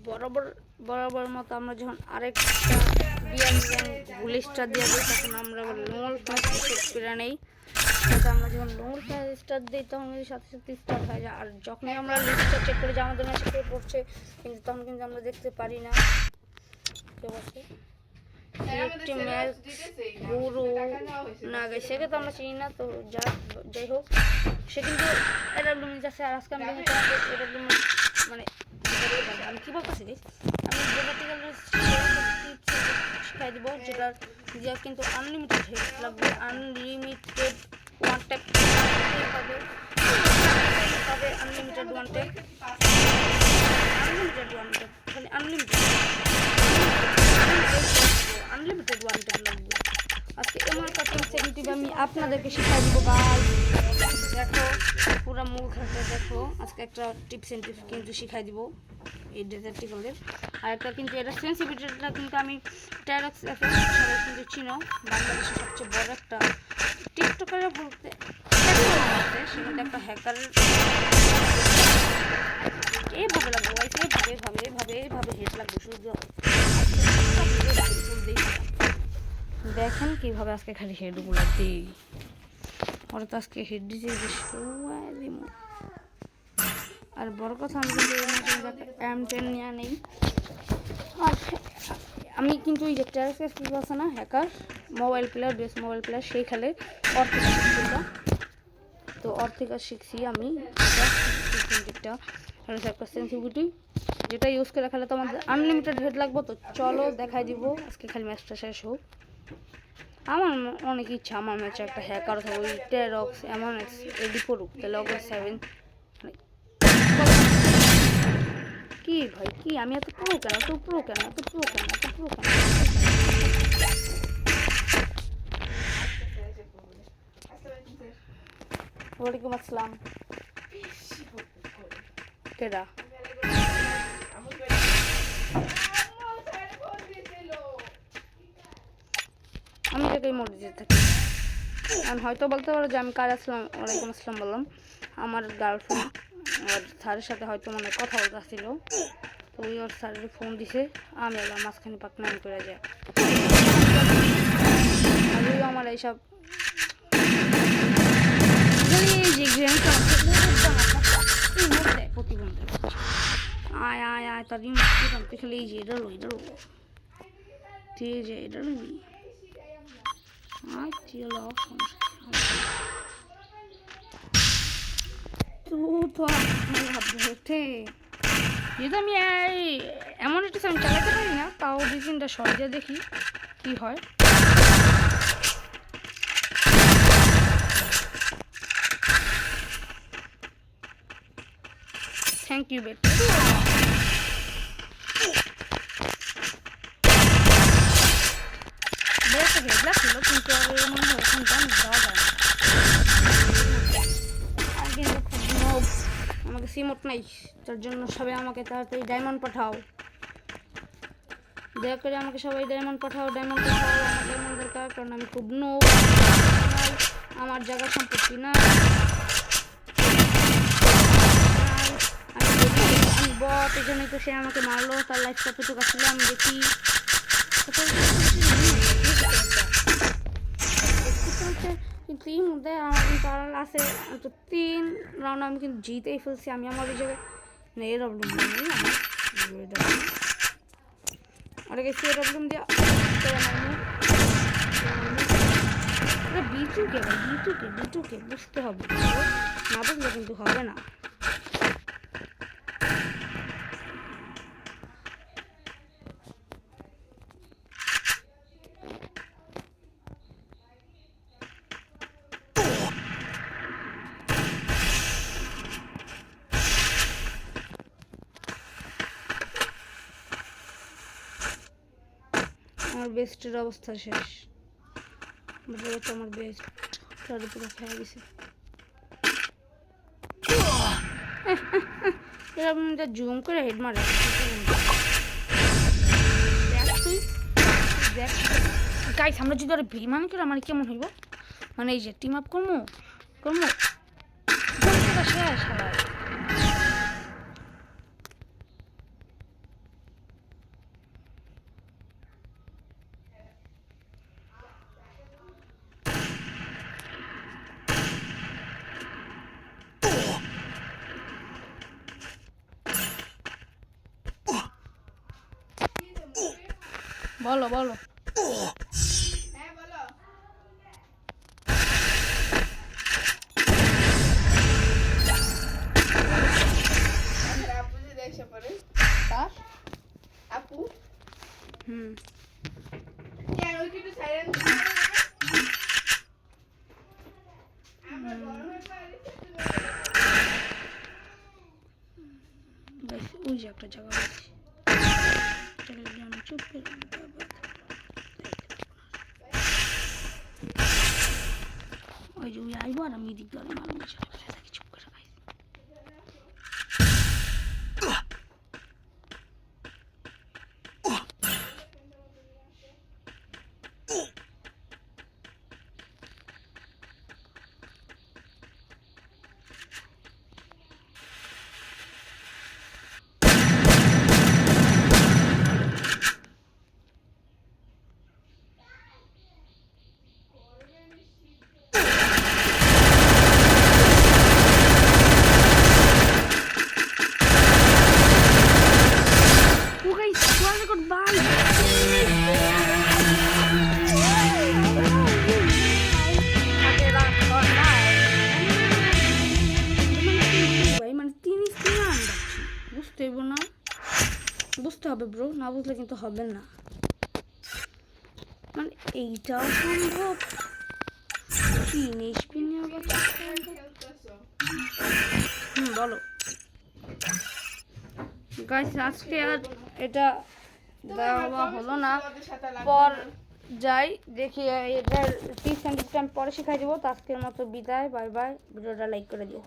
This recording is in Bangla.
বরাবর বরাবর মতো আমরা যখন আরেকটা গুলি স্টার দিয়ে দিই তখন আমরা আবার নোল স্পিরা নেই। আমরা যখন নোল স্টার দিই তখন সাথে সাথে স্টার্ট হয়ে যায়। আর যখনই আমরা লিস্টটা চেক করি যে আমাদের ম্যাচে কে পড়ছে কিন্তু তখন কিন্তু আমরা দেখতে পারি না কে পড়ছে। একটি ম্যাচ গুরু না গে সেকে তো আমরা চিনি না, তো যাই হোক সে কিন্তু এডাব্লিউ যাচ্ছে। আর আজকে আমি এডাব্লিউ মানে আমি কী বলতেছি আমি জেনারেটিক্যাল শিখাই দেবো, যেটা দিয়ে কিন্তু আনলিমিটেড হেড লাগবে, আনলিমিটেড ওয়ান ট্যাপ হবে, আনলিমিটেড ওয়ান ট্যাপ, খালি আনলিমিটেড ওয়ান ট্যাপ লাগবে। আজকে এমন একটা সেন্সিটিভ আমি আপনাদেরকে শিখাই দেবো গাইস। দেখো পুরো মূল খেলতে দেখো, আজকে একটা টিপস এন্ড ট্রিক্স কিন্তু শিখাই দিব এই ডেজার্টিক্যালের। আর একটা কিন্তু এটা সেন্সিটিভিটিটা কিন্তু আমি টেরক্স এফএক্স সবাই কিন্তু চিনো, বাংলাদেশের সবচেয়ে বড় একটা টিকটকারে বলতে সেখানে একটা হ্যাকারের এইভাবে লাগবে গাইস, এইভাবে হেড লাগবে শুধু। দেখেন কীভাবে আজকে খালি হেডগুলো দিই, ওরা তো আজকে হেড দিয়েছে দিব। আর বড় কথা আমি কিন্তু M10 নিয়ে নেই। আর আমি কিন্তু এই যে টেরক্স আছে না hacker mobile player, best mobile player, সেই খেলে অর্থিকা শিখছিল। তো অর্থিকা শিখছি আমি একটা সেন্সিটিভিটি যেটা ইউজ করে খেলে তো আমাদের আনলিমিটেড হেড লাগবে। তো চলো দেখাই দিব আজকে খালি ম্যাচটা শেষ হোক। আমার অনেক ইচ্ছা আমার ম্যাচে একটা হ্যাকার থাকবে, ওই টেরক্স M1X এডি পড়ুক, তাহলে ওকে 7 কি ভাই কি আমি এত প্রো কেন, ওয়ালাইকুম আসসালাম। কেডা আমি এটাই মোড় দিতে থাকি। আমি হয়তো বলতে পারো যে আমি কাজ আসলাম, ওয়ালাইকুম আসসালাম বললাম। আমার গার্লফ্রেন্ড আর স্যারের সাথে হয়তো মনে কথা বলতে আসছিল, তো ওই ওর স্যারের ফোন দিছে, আমি এলাম মাঝখানে পাকনামি করে যায়। আর ওই আমার এইসব প্রতিবন্ধ আয় আয় আয় তার খালি এই যে এটা ঠিক আছে এটা যেহেতু আমি এমন একটু আমি চালাতে পারি না, তাও 2-3টা শট দিয়ে দেখি কি হয়। Thank you bet. হেডলা ছিল কিন্তু মনে হয় এখন দাম দেওয়া যায় না। আর কিন্তু খুব নোব, আমাকে সিমোট নাই, তার জন্য সবাই আমাকে তাড়াতাড়ি ডায়মন্ড পাঠাও, দয়া করে আমাকে সবাই ডায়মন্ড পাঠাও, আমার ডায়মন্ড দরকার, কারণ আমি খুব নোব, আমার জায়গা সম্পত্তি না, আমি বট, এই জন্যই তো সে আমাকে মারলো। তার লাইফ কতটুকু ছিল আমি দেখি। কিন্তু এই মধ্যে আমার কিন্তু আর আছে তো 3 রাউন্ড আমি কিন্তু জিতেই ফেলছি। আমি আমার এই জায়গায় এডাব্লিউ নেই, আমার অনেকে এডাব্লিউ দিয়া বিটুকে বুঝতে হবে, না বুঝলে কিন্তু হবে না। আমার বেস্টের অবস্থা শেষ, আমার বেস্ট পুরো খেয়ে গেছে। জুম করে হেড মারে গাইস। আমরা যদি ওরা বেমান করে আমার কেমন হইব, মানে এই যে টিম আপ করবো শেষ। বলো বলো। হ্যাঁ বলো। আপু যে দেখে পড়ে কার? আপু হুম কেন কি একটু সাইলেন্ট বেশ, ওই যে একটা জায়গা আছে চুপ করে ওই যে ওই আইব আর আমি দিক দিয়ে মানুষ চুপ করে খাই। Oh guys, one record bye. বুঝতে হবে ব্রো, না বুঝলে কিন্তু হবে না। মানে এইটাও সম্ভব, বলো গাইস, আজকে আর এটা দেওয়া হলো না, পর যাই দেখি এটার টিপস অ্যান্ড টিপস আমি পরে শিখাই দেবো। তো আজকের মতো বিদায়, বাই বাই। ভিডিওটা লাইক করে দিও।